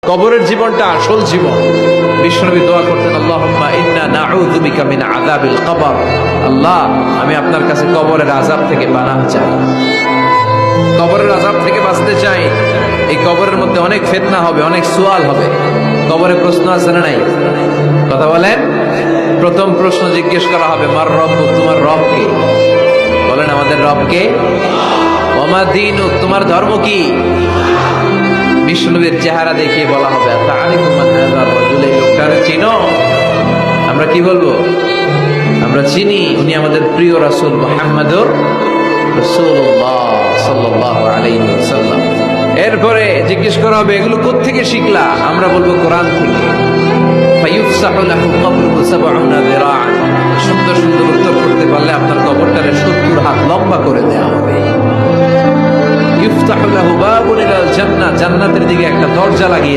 কবরের জীবনটা আসল জীবন। বিশ্বনবী দোয়া করতেন, আল্লাহুম্মা ইন্না নাউযু বিকা মিন আযাবিল কবর। আল্লাহ, আমি আপনার কাছে কবরের আযাব থেকে পানাহ চাই, কবরের আযাব থেকে বাঁচতে চাই। এই কবরের মধ্যে অনেক ফিতনা হবে, অনেক সুয়াল হবে। কবরে প্রশ্ন আছে না নাই? কথা বলেন। প্রথম প্রশ্ন জিজ্ঞেস করা হবে, মার রব্বুক, তোমার রব কে? বলেন, আমাদের রব কে? ওয়া মা দীনুক, তোমার ধর্ম কি? বিষ্ণুবীর চেহারা দেখিয়ে বলা হবে, তাআরিফু মান হাযা রাজুল, এই লোকটারে চিনো? আমরা কি বলবো? আমরা চিনি, উনি আমাদের প্রিয় রাসূল মুহাম্মদুর রাসূলুল্লাহ সাল্লাল্লাহু আলাইহি ওয়াসাল্লাম। এরপরে জিজ্ঞেস করা হবে, এগুলো কোত্থেকে শিখলা? আমরা বলবো, কোরআন থেকে। ফায়ুফসাহু লাহু কবরুহু ৭০ যিরাআন। সুন্দর সুন্দর উত্তর করতে পারলে আপনার কবরটারে ৭০ হাত লম্বা করে দেয়া হবে। ইফতাহু লাহু বাবুন ইলাল জান্নাহ, জান্নাতের দিকে একটা দরজা লাগিয়ে